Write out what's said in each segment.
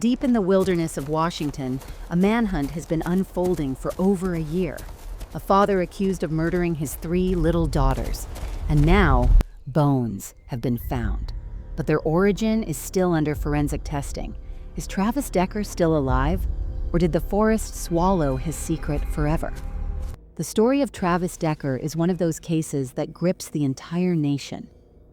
Deep in the wilderness of Washington, a manhunt has been unfolding for over a year. A father accused of murdering his 3 little daughters. And now, bones have been found. But their origin is still under forensic testing. Is Travis Decker still alive? Or did the forest swallow his secret forever? The story of Travis Decker is one of those cases that grips the entire nation.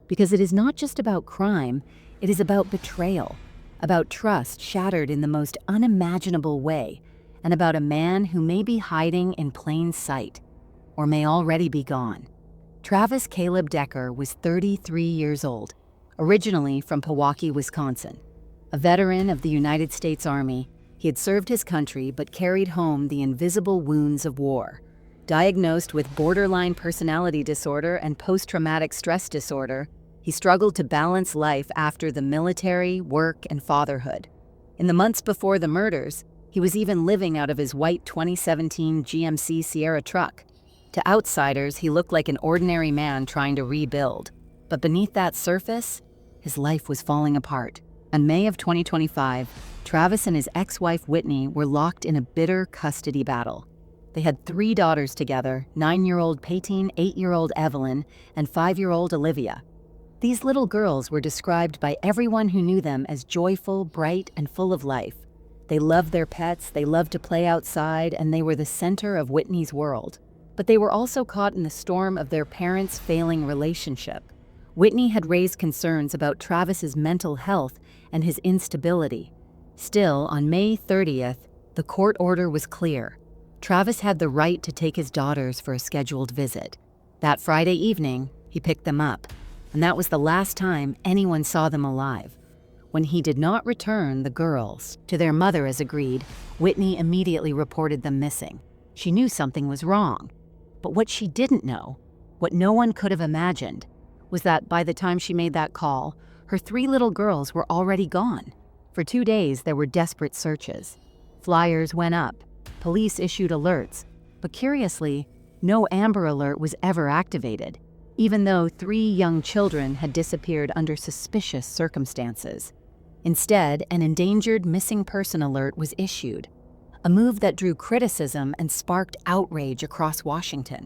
Because it is not just about crime, it is about betrayal. About trust shattered in the most unimaginable way, and about a man who may be hiding in plain sight, or may already be gone. Travis Caleb Decker was 33 years old, originally from Pewaukee, Wisconsin. A veteran of the United States Army, he had served his country but carried home the invisible wounds of war. Diagnosed with borderline personality disorder and post-traumatic stress disorder, he struggled to balance life after the military, work, and fatherhood. In the months before the murders, he was even living out of his white 2017 GMC Sierra truck. To outsiders, he looked like an ordinary man trying to rebuild. But beneath that surface, his life was falling apart. In May of 2025, Travis and his ex-wife Whitney were locked in a bitter custody battle. They had 3 daughters together, 9-year-old Paityn, 8-year-old Evelyn, and 5-year-old Olivia. These little girls were described by everyone who knew them as joyful, bright, and full of life. They loved their pets, they loved to play outside, and they were the center of Whitney's world. But they were also caught in the storm of their parents' failing relationship. Whitney had raised concerns about Travis's mental health and his instability. Still, on May 30th, the court order was clear. Travis had the right to take his daughters for a scheduled visit. That Friday evening, he picked them up. And that was the last time anyone saw them alive. When he did not return the girls to their mother as agreed, Whitney immediately reported them missing. She knew something was wrong. But what she didn't know, what no one could have imagined, was that by the time she made that call, her 3 little girls were already gone. For 2 days, there were desperate searches. Flyers went up. Police issued alerts. But curiously, no Amber Alert was ever activated, even though 3 young children had disappeared under suspicious circumstances. Instead, an endangered missing person alert was issued, a move that drew criticism and sparked outrage across Washington.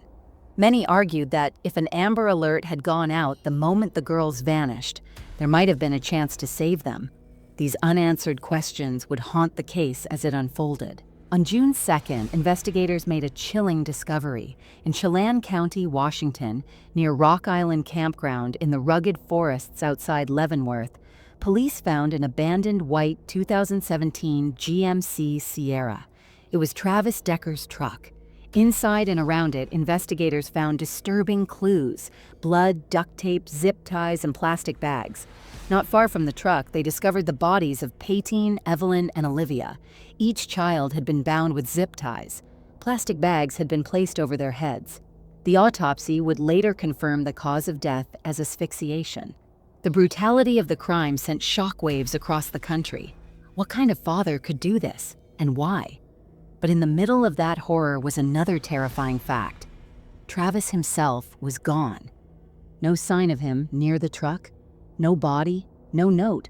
Many argued that if an Amber Alert had gone out the moment the girls vanished, there might have been a chance to save them. These unanswered questions would haunt the case as it unfolded. On June 2nd, investigators made a chilling discovery. In Chelan County, Washington, near Rock Island Campground in the rugged forests outside Leavenworth, police found an abandoned white 2017 GMC Sierra. It was Travis Decker's truck. Inside and around it, investigators found disturbing clues: blood, duct tape, zip ties, and plastic bags. Not far from the truck, they discovered the bodies of Paityn, Evelyn, and Olivia. Each child had been bound with zip ties. Plastic bags had been placed over their heads. The autopsy would later confirm the cause of death as asphyxiation. The brutality of the crime sent shockwaves across the country. What kind of father could do this, and why? But in the middle of that horror was another terrifying fact. Travis himself was gone. No sign of him near the truck, no body, no note.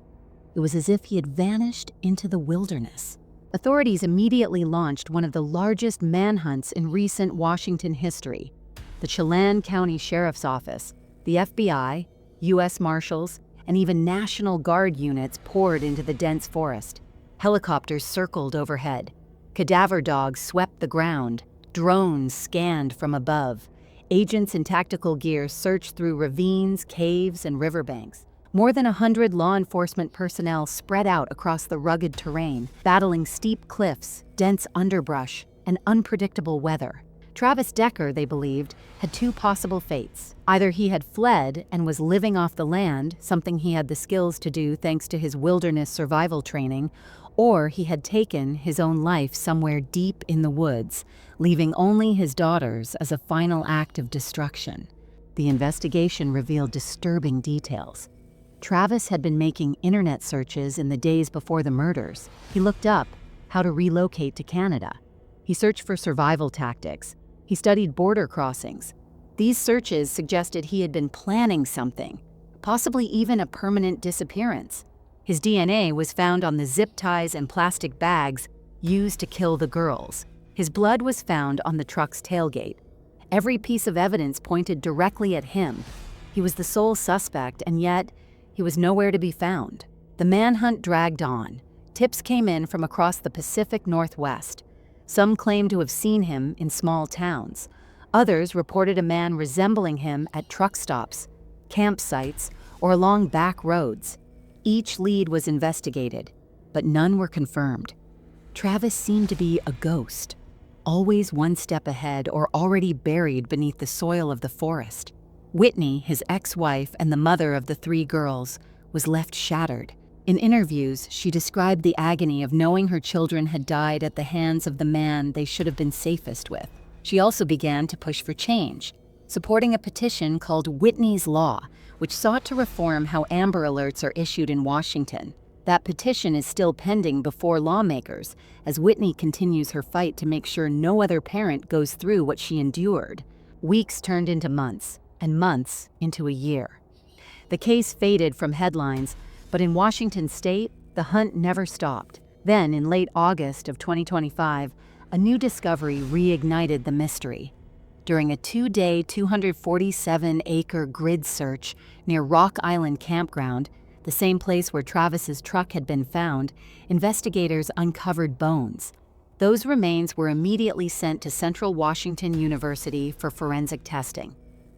It was as if he had vanished into the wilderness. Authorities immediately launched one of the largest manhunts in recent Washington history. The Chelan County Sheriff's Office, the FBI, U.S. Marshals, and even National Guard units poured into the dense forest. Helicopters circled overhead. Cadaver dogs swept the ground. Drones scanned from above. Agents in tactical gear searched through ravines, caves, and riverbanks. More than 100 law enforcement personnel spread out across the rugged terrain, battling steep cliffs, dense underbrush, and unpredictable weather. Travis Decker, they believed, had 2 possible fates. Either he had fled and was living off the land, something he had the skills to do thanks to his wilderness survival training, or he had taken his own life somewhere deep in the woods, leaving only his daughters as a final act of destruction. The investigation revealed disturbing details. Travis had been making internet searches in the days before the murders. He looked up how to relocate to Canada. He searched for survival tactics. He studied border crossings. These searches suggested he had been planning something, possibly even a permanent disappearance. His DNA was found on the zip ties and plastic bags used to kill the girls. His blood was found on the truck's tailgate. Every piece of evidence pointed directly at him. He was the sole suspect, and yet he was nowhere to be found. The manhunt dragged on. Tips came in from across the Pacific Northwest. Some claimed to have seen him in small towns. Others reported a man resembling him at truck stops, campsites, or along back roads. Each lead was investigated, but none were confirmed. Travis seemed to be a ghost, always one step ahead or already buried beneath the soil of the forest. Whitney, his ex-wife and the mother of the 3 girls, was left shattered. In interviews, she described the agony of knowing her children had died at the hands of the man they should have been safest with. She also began to push for change, supporting a petition called Whitney's Law, which sought to reform how Amber Alerts are issued in Washington. That petition is still pending before lawmakers, as Whitney continues her fight to make sure no other parent goes through what she endured. Weeks turned into months, and months into a year. The case faded from headlines, but in Washington state, the hunt never stopped. Then, in late August of 2025, a new discovery reignited the mystery. During a 2-day, 247-acre grid search near Rock Island Campground, the same place where Travis's truck had been found, investigators uncovered bones. Those remains were immediately sent to Central Washington University for forensic testing.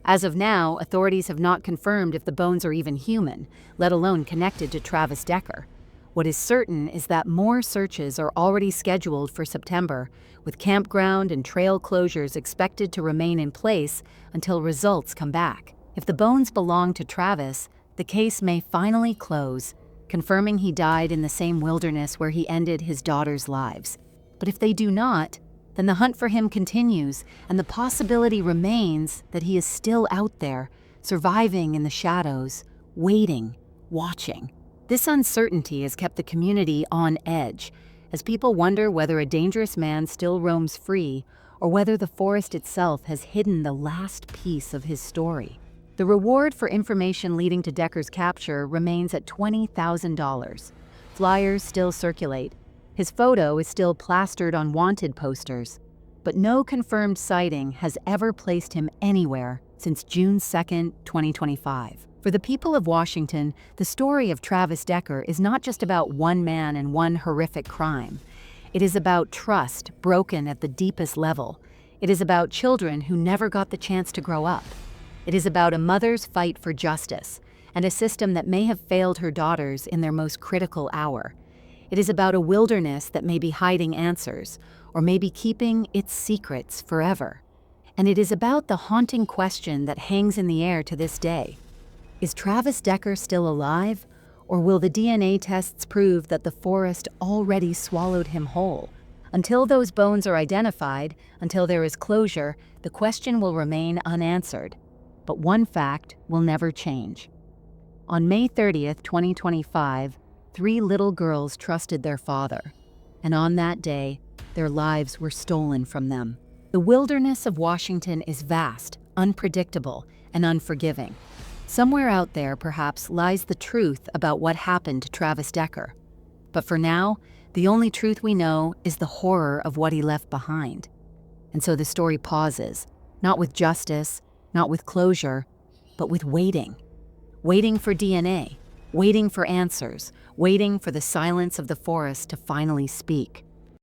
As of now, authorities have not confirmed if the bones are even human, let alone connected to Travis Decker. What is certain is that more searches are already scheduled for September, with campground and trail closures expected to remain in place until results come back. If the bones belong to Travis, the case may finally close, confirming he died in the same wilderness where he ended his daughters' lives. But if they do not, then the hunt for him continues, and the possibility remains that he is still out there, surviving in the shadows, waiting, watching. This uncertainty has kept the community on edge, as people wonder whether a dangerous man still roams free, or whether the forest itself has hidden the last piece of his story. The reward for information leading to Decker's capture remains at $20,000. Flyers still circulate. His photo is still plastered on wanted posters, but no confirmed sighting has ever placed him anywhere since June 2, 2025. For the people of Washington, the story of Travis Decker is not just about one man and one horrific crime. It is about trust broken at the deepest level. It is about children who never got the chance to grow up. It is about a mother's fight for justice and a system that may have failed her daughters in their most critical hour. It is about a wilderness that may be hiding answers, or may be keeping its secrets forever. And it is about the haunting question that hangs in the air to this day. Is Travis Decker still alive, or will the DNA tests prove that the forest already swallowed him whole? Until those bones are identified, until there is closure, the question will remain unanswered. But one fact will never change. On May 30th, 2025, 3 little girls trusted their father, and on that day, their lives were stolen from them. The wilderness of Washington is vast, unpredictable, and unforgiving. Somewhere out there, perhaps, lies the truth about what happened to Travis Decker. But for now, the only truth we know is the horror of what he left behind. And so the story pauses, not with justice, not with closure, but with waiting. Waiting for DNA, waiting for answers, waiting for the silence of the forest to finally speak.